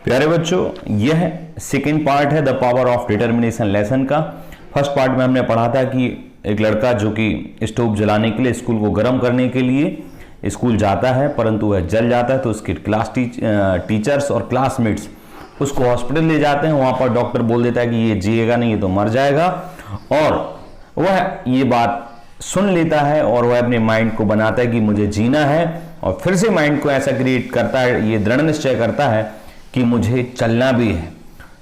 प्यारे बच्चों, यह सेकेंड पार्ट है the power of determination lesson का। फर्स्ट पार्ट में हमने पढ़ा था कि एक लड़का जो कि स्टोव जलाने के लिए, स्कूल को गर्म करने के लिए स्कूल जाता है, परंतु वह जल जाता है, तो उसके क्लास टीचर्स और क्लासमेट्स उसको हॉस्पिटल ले जाते हैं। वहाँ पर डॉक्टर बोल देता है कि ये जिएगा नहीं, ये तो मर जाएगा, और वह ये बात सुन लेता है और वह अपने माइंड को बनाता है कि मुझे जीना है, और फिर से माइंड को ऐसा क्रिएट करता है, ये दृढ़ निश्चय करता है कि मुझे चलना भी है।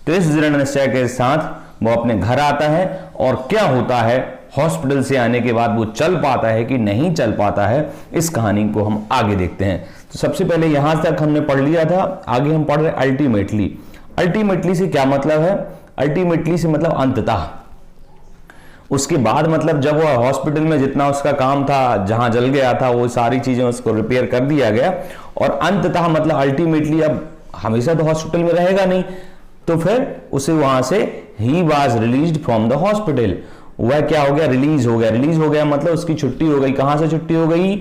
तो इस दृढ़ निश्चय के साथ वो अपने घर आता है, और क्या होता है हॉस्पिटल से आने के बाद वो चल पाता है कि नहीं चल पाता है, इस कहानी को हम आगे देखते हैं। तो सबसे पहले यहां तक हमने पढ़ लिया था, आगे हम पढ़ रहे अल्टीमेटली। अल्टीमेटली से क्या मतलब है? अल्टीमेटली से मतलब अंततः। उसके बाद मतलब जब वह हॉस्पिटल में जितना उसका काम था, जहां जल गया था, वो सारी चीजें उसको रिपेयर कर दिया गया, और अंततः मतलब अल्टीमेटली अब हमेशा तो हॉस्पिटल में रहेगा नहीं, तो फिर उसे वहां से he was released from the hospital. वह क्या हो गया? रिलीज हो गया। रिलीज हो गया मतलब उसकी छुट्टी हो गई। कहां से छुट्टी हो गई?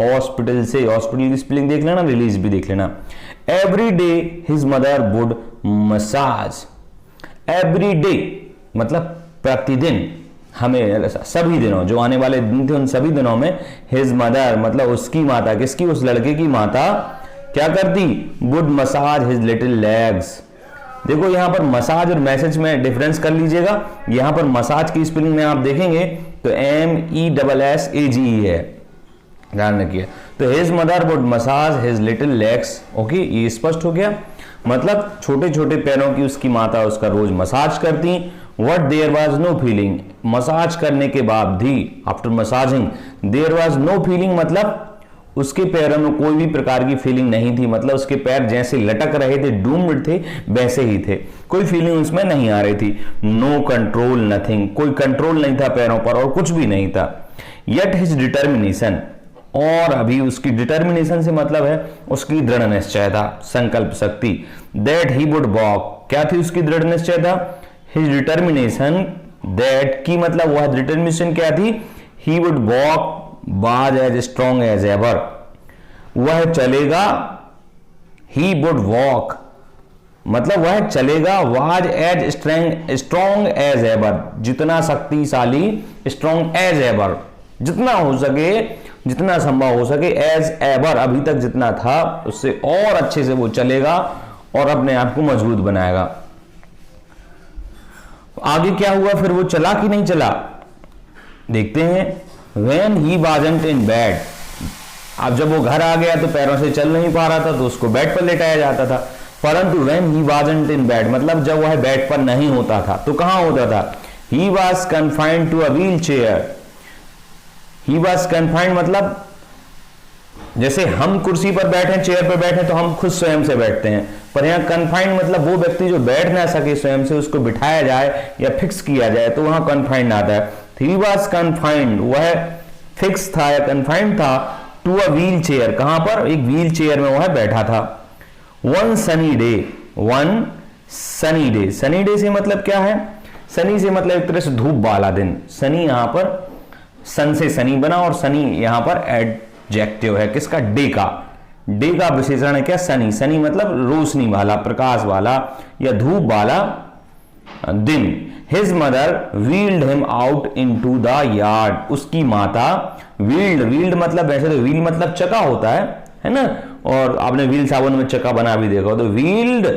हॉस्पिटल से। हॉस्पिटल की स्पेलिंग देख लेना, रिलीज भी देख लेना। Every day his mother would massage. Every day मतलब प्रतिदिन, हमें सभी दिनों, जो आने वाले दिन थे उन सभी दिनों में हिज मदर मतलब उसकी माता, किसकी? उस लड़के की माता क्या करती? Would massage his little legs. देखो यहां पर मसाज और मैसेज में डिफरेंस कर लीजिएगा। यहां पर मसाज की स्पेलिंग में आप देखेंगे तो MESSAGE है, ध्यान रखिए। तो his mother would massage his little legs. Okay, ये स्पष्ट हो गया। मतलब छोटे छोटे पैरों की उसकी माता उसका रोज मसाज करती। What there was no feeling. Massage करने के बाद भी, after massaging, there was no feeling मतलब उसके पैरों में कोई भी प्रकार की फीलिंग नहीं थी। मतलब उसके पैर जैसे लटक रहे थे, डूम्ड थे, वैसे ही थे, कोई फीलिंग उसमें नहीं आ रही थी। नो कंट्रोल, नथिंग, कोई कंट्रोल नहीं था पैरों पर और कुछ भी नहीं था। येट हिज डिटर्मिनेशन, और अभी उसकी डिटर्मिनेशन से मतलब है उसकी दृढ़ निश्चय था, संकल्प शक्ति। दैट ही वुड वॉक, क्या थी उसकी दृढ़ निश्चय था? हिज डिटर्मिनेशन, दैट की मतलब वह डिटर्मिनेशन क्या थी? He would walk was as strong as ever. वह चलेगा, ही वुड वॉक मतलब वह चलेगा, was as strong as ever, जितना शक्तिशाली, स्ट्रॉन्ग एज एवर, जितना हो सके, जितना संभव हो सके, एज एवर अभी तक जितना था उससे और अच्छे से वो चलेगा और अपने आप को मजबूत बनाएगा। आगे क्या हुआ फिर? वो चला कि नहीं चला, देखते हैं। When he wasn't in bed, अब जब वो घर आ गया तो पैरों से चल नहीं पा रहा था, तो उसको बेड पर लेटाया जाता था। परंतु when he wasn't in bed मतलब जब वह बेड पर नहीं होता था, तो कहां होता था? He was confined to a wheelchair. He was confined मतलब जैसे हम कुर्सी पर बैठे, चेयर पर बैठे, तो हम खुद स्वयं से बैठते हैं, पर यहाँ कन्फाइंड मतलब वो व्यक्ति जो बैठ ना सके स्वयं से, उसको बिठाया जाए या फिक्स किया जाए, तो वहां कन्फाइंड आता है। He was confined, वह फिक्स था या कन्फाइंड था, टू अ व्हील चेयर, कहां पर? एक व्हील चेयर में वह बैठा था। One sunny day, one sunny day, sunny day से मतलब क्या है? सनी से मतलब एक तरह से धूप वाला दिन। सनी यहां पर सन से सनी बना, और सनी यहां पर एडजेक्टिव है, किसका? डे का। डे का विशेषण है क्या? सनी। सनी मतलब रोशनी वाला, प्रकाश वाला या धूप वाला दिन। His mother wheeled him out into the yard. उसकी माता wheeled मतलब वैसे तो wheel मतलब चका होता है ना, और आपने व्हील साबुन में चका बना भी देखा, तो wheeled,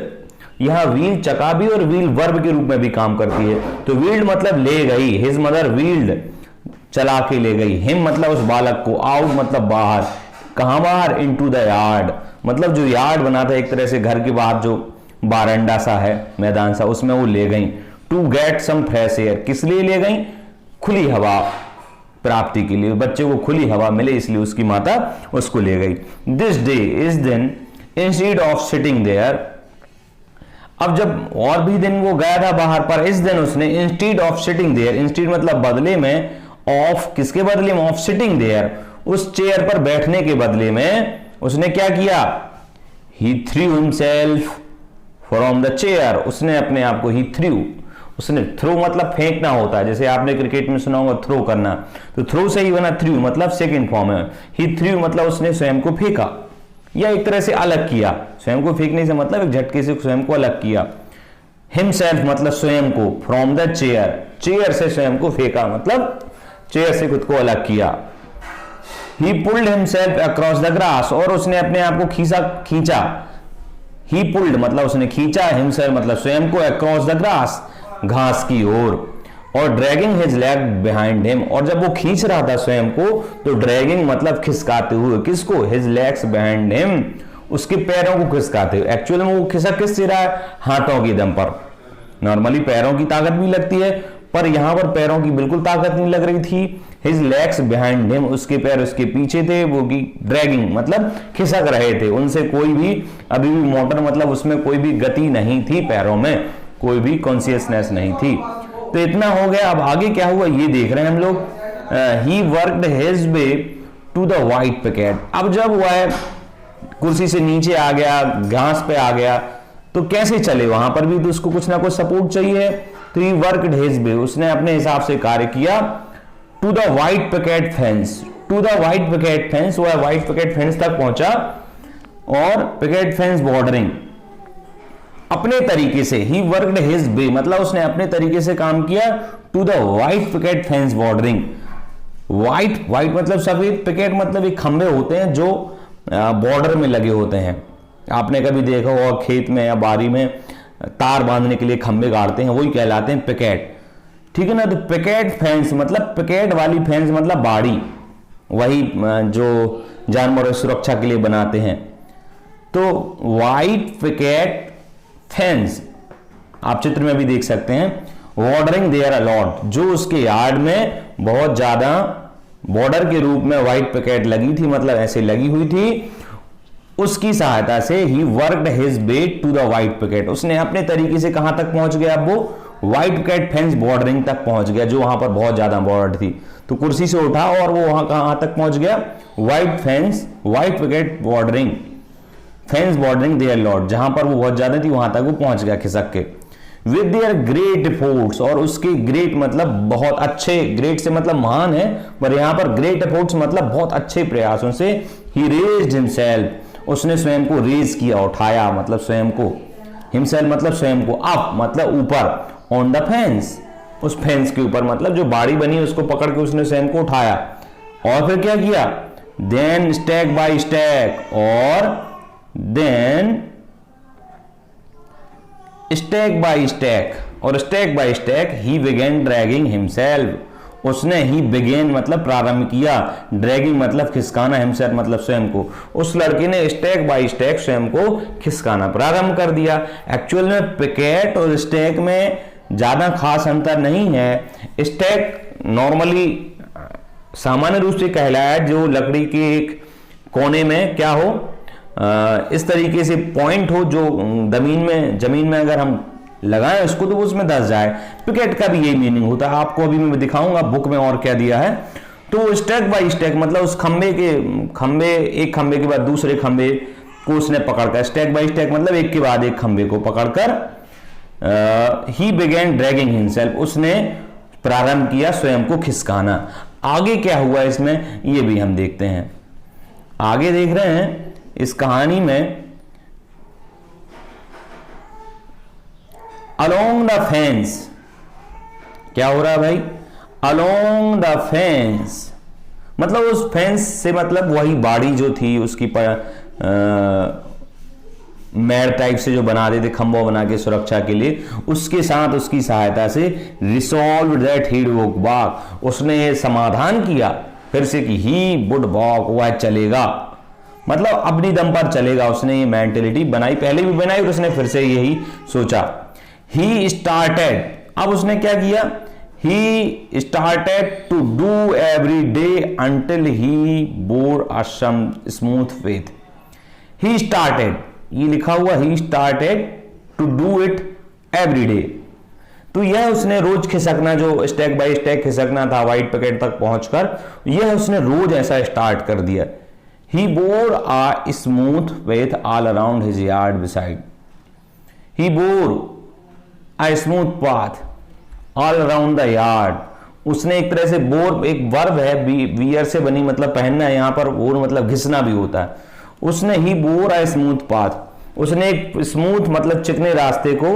यहाँ व्हील चका भी और व्हील वर्ब के रूप में भी काम करती है। तो wheeled मतलब ले गई, his mother wheeled चला के ले गई, him मतलब उस बालक को, out मतलब बाहर, कहां बाहर? into the yard मतलब जो यार्ड बना था एक तरह से घर के बाहर, जो बारंडा सा है, मैदान सा, उसमें वो ले गई। To get some fresh air, किस लिए ले गई? खुली हवा प्राप्ति के लिए, बच्चे को खुली हवा मिले इसलिए उसकी माता उसको ले गई। दिस डे, इस दिन, इंस्टेड ऑफ सिटिंग देयर, अब जब और भी दिन वो गया था बाहर, पर इस दिन उसने instead of sitting there, instead मतलब बदले में, ऑफ किसके बदले में? ऑफ सिटिंग देयर, उस चेयर पर बैठने के बदले में उसने क्या किया? He threw himself from the chair, उसने अपने आप को, ही थ्रू, उसने, थ्रो मतलब फेंकना होता है, जैसे आपने क्रिकेट में सुना होगा थ्रो करना, तो थ्रो से ही बना थ्रू मतलब सेकंड फॉर्म है। ही थ्रू मतलब उसने स्वयं को फेंका, या एक तरह से अलग किया। स्वयं को फेंकने से मतलब एक झटके से स्वयं को अलग किया। हिमसेल्फ मतलब स्वयं को, फ्रॉम द चेयर, चेयर से स्वयं को फेंका मतलब चेयर से खुद को अलग किया। He pulled himself across the grass, और उसने अपने आप को खींचा। He pulled मतलब उसने खींचा, himself मतलब स्वयं को, across the grass घास की ओर, और dragging his leg behind him, और जब वो खींच रहा था स्वयं को तो dragging मतलब खिसकाते हुए, किसको? his legs behind him, उसके पैरों को खिसकाते हुए। एक्चुअल में वो खिसक किस से रहा है? हाथों के दम पर। नॉर्मली पैरों की ताकत भी लगती है, पर यहां पर पैरों की बिल्कुल ताकत नहीं लग रही थी। His legs behind him, उसके पैर उसके पीछे थे, वो की ड्रैगिंग मतलब खिसक रहे थे, उनसे कोई भी अभी भी मोटर मतलब उसमें कोई भी गति नहीं थी, पैरों में कोई भी कॉन्शियसनेस नहीं थी। तो इतना हो गया। अब आगे क्या हुआ ये देख रहे हैं हम लोग। He worked his way to the white picket। अब जब वह कुर्सी से नीचे आ गया, घास पे आ गया, तो कैसे चले? वहां पर भी तो उसको कुछ ना कुछ सपोर्ट चाहिए। तो he worked his way, उसने अपने हिसाब से कार्य किया। To the white picket fence, to the white picket fence, वह व्हाइट पिकेट फेंस तक पहुंचा, और पिकेट फेंस बॉर्डरिंग अपने तरीके से। ही वर्कड हिज वे मतलब उसने अपने तरीके से काम किया। To the white picket fence bordering, white मतलब सफेद, पिकेट मतलब एक खंबे होते हैं जो बॉर्डर में लगे होते हैं। आपने कभी देखा होगा खेत में या बारी में तार बांधने के लिए खंबे गाड़ते हैं, वही कहलाते हैं पिकेट, ठीक है ना। तो पिकेट फेंस मतलब पिकेट वाली फेंस मतलब बाड़ी, वही जो जानवरों की सुरक्षा के लिए बनाते हैं। तो व्हाइट पिकेट फेंस आप चित्र में भी देख सकते हैं। बॉर्डरिंग देयर अलॉट, जो उसके यार्ड में बहुत ज्यादा बॉर्डर के रूप में व्हाइट पिकेट लगी थी, मतलब ऐसे लगी हुई थी, उसकी सहायता से he worked his way to the white picket, उसने अपने तरीके से कहां तक पहुंच गया? अब वो व्हाइट पिकेट फेंस बॉर्डरिंग तक पहुंच गया, जो वहां पर बहुत ज्यादा बॉर्डर थी। तो कुर्सी से उठा और वो वहां कहां तक पहुंच गया? White picket bordering, fence bordering their lord, जहां पर वो बहुत ज्यादा थी वहां तक वो पहुंच गया खिसक के। विद देयर ग्रेट एफर्ट्स, और उसके ग्रेट मतलब बहुत अच्छे, ग्रेट से मतलब महान है, पर यहां पर ग्रेट एफर्ट्स मतलब बहुत अच्छे प्रयासों से। ही रेज्ड हिमसेल्फ, उसने स्वयं को रेज किया, उठाया मतलब स्वयं को, हिमसेल्फ मतलब स्वयं को, अप मतलब ऊपर, ऑन द फेंस उस फेंस के ऊपर मतलब जो बाड़ी बनी उसको पकड़ के उसने स्वयं को उठाया। और फिर क्या किया? देन स्टैक बाय स्टैक, और देन स्टैक बाय स्टैक, और stack by stack he began dragging himself, उसने ही बिगेन मतलब प्रारंभ किया, ड्रैगिंग मतलब खिसकाना, हिमसेल्फ मतलब स्वयं को। उस लड़के ने स्टैक बाय स्टैक स्वयं को खिसकाना प्रारंभ कर दिया। एक्चुअल में पिकेट और स्टैक में ज्यादा खास अंतर नहीं है। स्टैक नॉर्मली सामान्य रूप से कहलाया जो लकड़ी के एक कोने में क्या हो, इस तरीके से पॉइंट हो जो जमीन में अगर हम लगाएं उसको तो उसमें धंस जाए। पिकेट का भी यही मीनिंग होता है, आपको अभी मैं दिखाऊंगा बुक में और क्या दिया है। तो स्टैक बाय स्टैक मतलब उस एक खंबे के बाद दूसरे खंबे को उसने पकड़कर, स्टैक बाय स्टैक मतलब एक के बाद एक खंबे को पकड़कर, ही बिगेन ड्रैगिंग हिमसेल्फ, उसने प्रारंभ किया स्वयं को खिसकाना। आगे क्या हुआ इसमें ये भी हम देखते हैं। आगे देख रहे हैं इस कहानी में, अलोंग द फेंस क्या हो रहा है भाई? अलोंग द फेंस मतलब उस फेंस से मतलब वही बाड़ी जो थी उसकी मैर टाइप से जो बना देते खंभा बना के सुरक्षा के लिए, उसके साथ उसकी सहायता से resolve that he would walk, उसने ये समाधान किया फिर से कि ही वुड वॉक, वह चलेगा, मतलब अपनी दम पर चलेगा। उसने ये मेंटेलिटी बनाई, पहले भी बनाई और उसने फिर से यही सोचा। ही स्टार्टेड, अब उसने क्या किया? He started to do every day until he bore a smooth with. He started, ये लिखा हुआ he started to do it every day, तो यह उसने रोज खिसकना, जो स्टैक बाय स्टैक खिसकना था व्हाइट पैकेट तक पहुंचकर, यह उसने रोज ऐसा स्टार्ट कर दिया। He bore a smooth with all around his yard beside, he bore a smooth path all around the yard, उसने एक तरह से बोर, एक वर्ब है वियर से बनी मतलब पहनना है, यहां पर बोर मतलब घिसना भी होता है, उसने ही बोर अ स्मूथ पाथ, उसने एक स्मूथ मतलब चिकने रास्ते को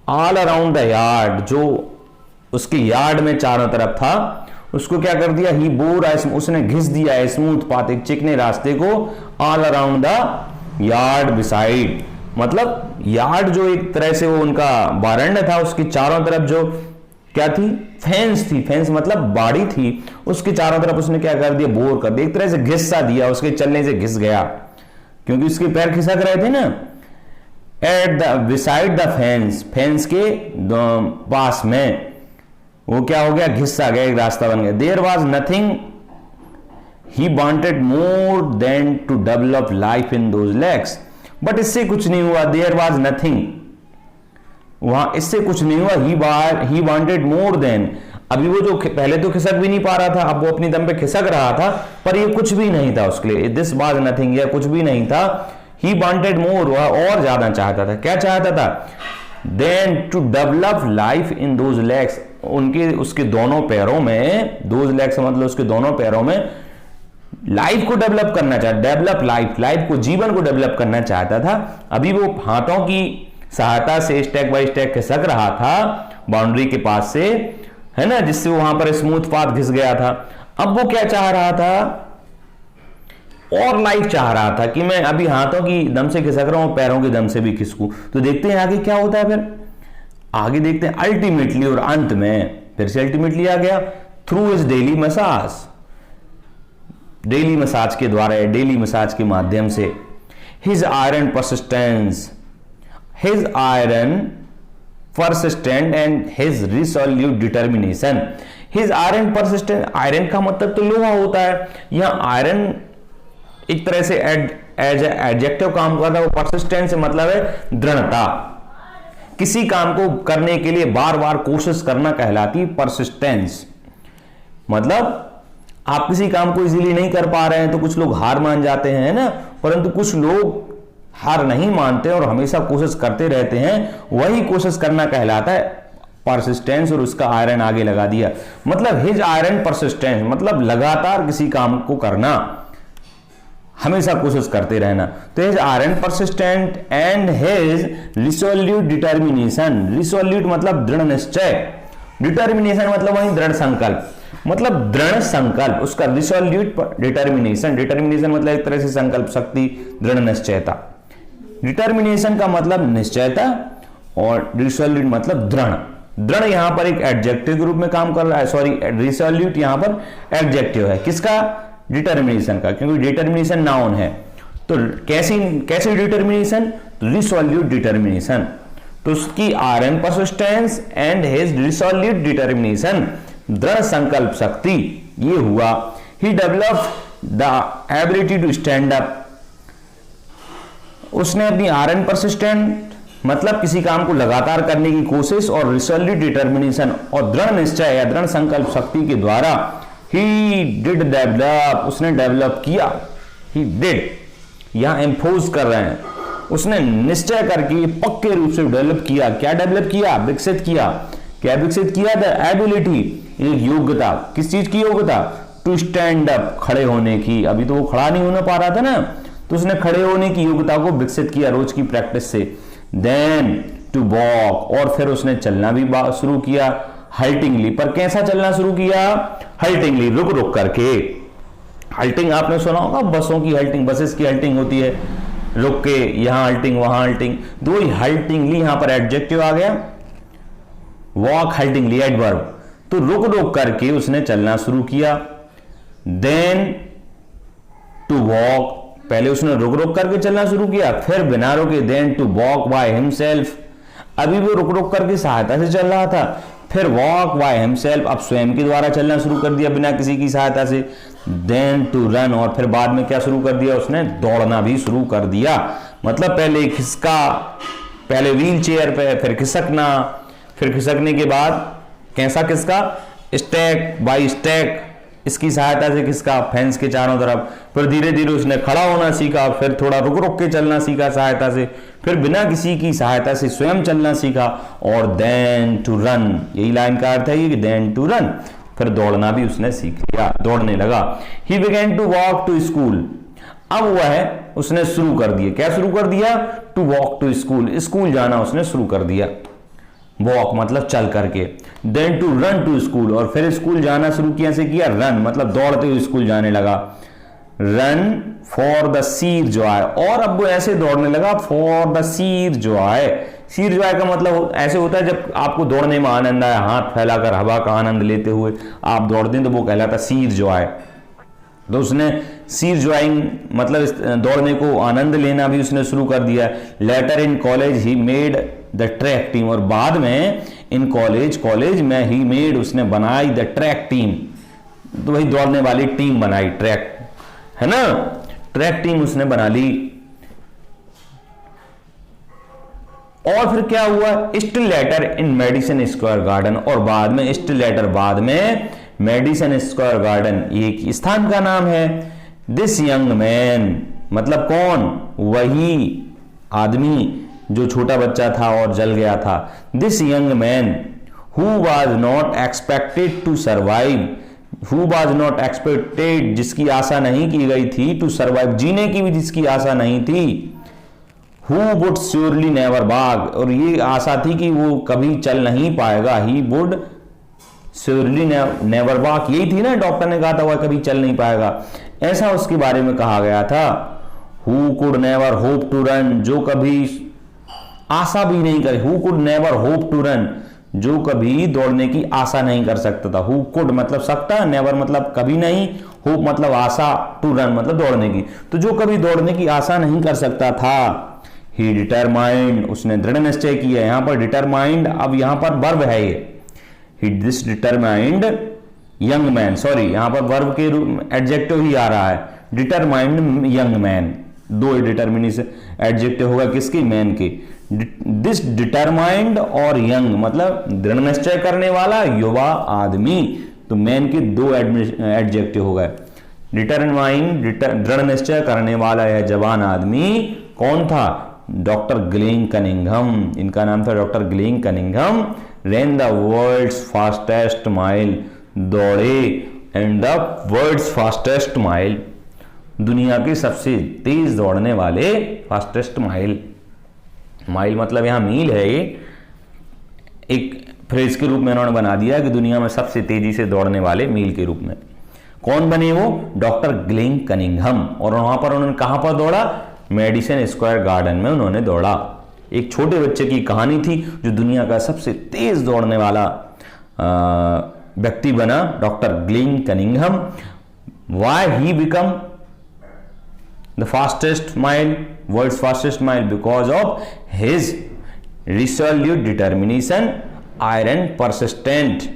ऑल अराउंड द यार्ड, जो उसके यार्ड में चारों तरफ था, उसको क्या कर दिया, ही बोर उसने घिस दिया स्मूथ पाथ, एक चिकने रास्ते को all around the yard beside, मतलब यार्ड जो एक तरह से वो उनका बारंड था, उसके चारों तरफ जो क्या थी, फेंस थी, फेंस मतलब बाड़ी थी, उसके चारों तरफ उसने क्या कर दिया, बोर कर दिया, एक तरह से घिस्सा दिया, उसके चलने से घिस गया क्योंकि उसके पैर खिसक रहे थे ना। At the beside the fence, fence के पास में वो क्या हो गया, घिस्सा गया, एक रास्ता बन गया। There was nothing he wanted more than to develop life in those legs, but इससे कुछ नहीं हुआ। देयर वॉज नथिंग, वहां इससे कुछ नहीं हुआ। ही वांटेड मोर देन, अभी वो जो पहले तो खिसक भी नहीं पा रहा था, अब वो अपनी दम पे खिसक रहा था, पर ये कुछ भी नहीं था उसके लिए, दिस वाज नथिंग, ये कुछ भी नहीं था। ही वांटेड मोर, वह और ज्यादा चाहता था। क्या चाहता था, than to develop life in those legs, उनके उसके दोनों पैरों में, दोज लेग्स मतलब उसके दोनों पैरों में लाइफ को डेवलप करना चाहता, डेवलप लाइफ, लाइफ को, जीवन को डेवलप करना चाहता था। अभी वो हाथों की सहायता से स्टेक बाय स्टेक खिसक रहा था बाउंड्री के पास से, है ना, जिससे वो वहां पर स्मूथ पाथ घिस गया था। अब वो क्या चाह रहा था, और लाइफ चाह रहा था कि मैं अभी हाथों की दम से खिसक रहा हूं, पैरों के दम से भी खिसकूं। तो देखते हैं आगे क्या होता है, फिर आगे देखते हैं। अल्टीमेटली, और अंत में फिर से अल्टीमेटली आ गया, through his daily massage, daily massage के द्वारा, डेली मसाज के माध्यम से, his iron persistence, his iron persistent and his resolute determination, his iron persistent, iron का मतलब तो लोहा होता है, यहां आयरन एक तरह से एज एडजेक्टिव काम करता है, वो परसिस्टेंट से मतलब है दृढ़ता, किसी काम को करने के लिए बार बार कोशिश करना कहलाती है परसिस्टेंस। मतलब आप किसी काम को इजीली नहीं कर पा रहे हैं तो कुछ लोग हार मान जाते हैं ना, परंतु कुछ लोग हार नहीं मानते और हमेशा कोशिश करते रहते हैं, वही कोशिश करना कहलाता है परसिस्टेंस। और उसका आयरन आगे लगा दिया, मतलब हिज आयरन परसिस्टेंस मतलब लगातार किसी काम को करना, हमेशा कोशिश करते रहना। तो his iron persistent and his resolute determination, resolute मतलब दृढ़ निश्चय, डिटर्मिनेशन मतलब वही दृढ़ संकल्प, मतलब दृढ़ संकल्प, उसका रिसोल्यूट डिटर्मिनेशन, डिटर्मिनेशन मतलब एक तरह से संकल्प शक्ति, दृढ़ निश्चयता। डिटर्मिनेशन का मतलब निश्चयता और रिसोल्यूट मतलब दृढ़। दृढ़ यहां पर एक एडजेक्टिव के रूप में काम कर रहा है, सॉरी रिसोल्यूट यहां पर एडजेक्टिव है, किसका, डिटर्मिनेशन का, क्योंकि डिटर्मिनेशन नाउन है। तो कैसी डिटर्मिनेशन, रिसोल्यूट डिटर्मिनेशन। तो उसकी iron persistence and his resolute determination, दृढ़ संकल्प शक्ति, ये हुआ। He developed the ability to stand up, उसने अपनी आयरन परसिस्टेंट मतलब किसी काम को लगातार करने की कोशिश और रिसोल्यूट डिटर्मिनेशन और दृढ़ निश्चय या दृढ़ संकल्प शक्ति के द्वारा ही डिड डेवलप, उसने डेवलप किया, ही डिड यहां एम्फोज कर रहे हैं, उसने निश्चय करके पक्के रूप से डेवलप किया। क्या डेवलप किया, विकसित किया। क्या विकसित किया, द एबिलिटी, एक योग्यता, किस चीज की योग्यता, टू स्टैंड अप, खड़े होने की। अभी तो वो खड़ा नहीं होने पा रहा था ना, तो उसने खड़े होने की योग्यता को विकसित किया रोज की प्रैक्टिस से। देन टू वॉक, और फिर उसने चलना भी शुरू किया, हल्टिंगली। पर कैसा चलना शुरू किया, हल्टिंगली, रुक रुक करके। हल्टिंग आपने सुना होगा, बसों की हल्टिंग, बसेस की हल्टिंग होती है, रुक के, यहां हल्टिंग वहां हल्टिंग, दो ही हल्टिंगली यहां पर एडजेक्टिव आ गया, वॉक हल्टिंगली एडवर्ब। तो रुक रुक करके उसने चलना शुरू किया। देन टू वॉक, पहले उसने रुक रुक करके चलना शुरू किया, फिर बिना रुके then to walk by himself, अभी वो रुक रुक करके सहायता से चल रहा था, फिर वॉक बाय हिमसेल्फ, अब स्वयं के द्वारा चलना शुरू कर दिया बिना किसी की सहायता से। देन टू रन, और फिर बाद में क्या शुरू कर दिया, उसने दौड़ना भी शुरू कर दिया। मतलब पहले खिसका, पहले व्हील चेयर पे, फिर खिसकना, फिर खिसकने के बाद कैसा खिसका, स्टेक बाय स्टेक, इसकी सहायता से खिसका फेंस के चारों तरफ, फिर धीरे धीरे उसने खड़ा होना सीखा, फिर थोड़ा रुक रुक के चलना सीखा सहायता से, फिर बिना किसी की सहायता से स्वयं चलना सीखा, और देन टू रन, यही लाइन का अर्थ है कि देन टू रन, फिर दौड़ना भी उसने सीख लिया, दौड़ने लगा। He began to walk to school, अब वह उसने शुरू कर दिया, क्या शुरू कर दिया? To walk to school, school जाना उसने शुरू कर दिया। वॉक मतलब चल करके। Then to run to school, और फिर स्कूल जाना शुरू कैसे किया? रन मतलब दौड़ते हुए स्कूल जाने लगा। Run for the Seer Joy, और अब वो ऐसे दौड़ने लगा for the Seer Joy. Seer Joy का मतलब ऐसे होता है जब आपको दौड़ने में आनंद आए, हाथ फैलाकर हवा का आनंद लेते हुए आप दौड़ते हैं तो वो कहलाता सीर जॉय। तो उसने सीर जॉइंग मतलब दौड़ने को आनंद लेना भी उसने शुरू कर दिया। Later in college he made the track team, और बाद में इन कॉलेज में ही मेड उसने बनाई द ट्रैक टीम, तो वही दौड़ने वाली टीम बनाई, ट्रैक है ना, ट्रैक टीम उसने बना ली। और फिर क्या हुआ? स्टिल लेटर इन मेडिसन स्क्वायर गार्डन, और बाद में स्टिल लेटर बाद में मेडिसन स्क्वायर गार्डन एक स्थान का नाम है। दिस यंग मैन मतलब कौन? वही आदमी जो छोटा बच्चा था और जल गया था। This young man who was not expected to survive, who was not expected जिसकी आशा नहीं की गई थी, टू सर्वाइव जीने की भी जिसकी आशा नहीं थी, who would surely never walk, और ये आशा थी कि वो कभी चल नहीं पाएगा, he would surely never walk, यही थी ना, डॉक्टर ने कहा था वह कभी चल नहीं पाएगा, ऐसा उसके बारे में कहा गया था। Who could never hope to run, जो कभी आशा भी नहीं करे, who could never hope to run, जो कभी दौड़ने की आशा नहीं कर सकता था। हु कुड मतलब सकता, नेवर मतलब कभी नहीं, होप मतलब आशा, टू रन मतलब दौड़ने की, तो जो कभी दौड़ने की आशा नहीं कर सकता था। ही डिटरमाइंड उसने दृढ़ निश्चय किया, यहां पर डिटरमाइंड अब यहां पर वर्ब है ये, he this determined young man, sorry यहां पर वर्ब के रूप एडजेक्टिव ही आ रहा है, डिटरमाइंड यंग मैन, दो डिटर्मिनेशन एडजेक्टिव होगा किसकी? मैन के। दिस डिटरमाइंड और यंग मतलब दृढ़ निश्चय करने वाला युवा आदमी, तो मैन के दो एडजेक्टिव हो गए। डिटरमाइंड दृढ़ निश्चय करने वाला यह जवान आदमी कौन था? डॉक्टर ग्लेन कनिंघम, इनका नाम था doctor Glenn Cunningham. Ran the world's fastest mile, दौड़े and the world's fastest mile, दुनिया के सबसे तेज दौड़ने वाले, फास्टेस्ट माइल, माइल मतलब यहां मील है, ये एक फ्रेज के रूप में उन्होंने बना दिया कि दुनिया में सबसे तेजी से दौड़ने वाले मील के रूप में। कौन बने वो? Doctor Glenn Cunningham. और वहां पर उन्होंने कहां पर दौड़ा? मेडिसन स्क्वायर गार्डन में उन्होंने दौड़ा। एक छोटे बच्चे की कहानी थी जो दुनिया का सबसे तेज दौड़ने वाला व्यक्ति बना, doctor Glenn Cunningham. Why he become the fastest mile, world's fastest mile? Because of his resolute determination, iron persistent,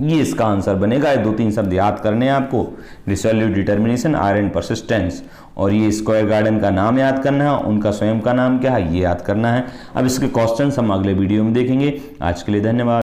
ये इसका आंसर बनेगा। दो तीन शब्द याद करने हैं आपको, रिसोल्यूट डिटर्मिनेशन, आयरन परसिस्टेंस, और ये स्क्वायर गार्डन का नाम याद करना है, उनका स्वयं का नाम क्या है ये याद करना है। अब इसके क्वेश्चन हम अगले वीडियो में देखेंगे। आज के लिए धन्यवाद।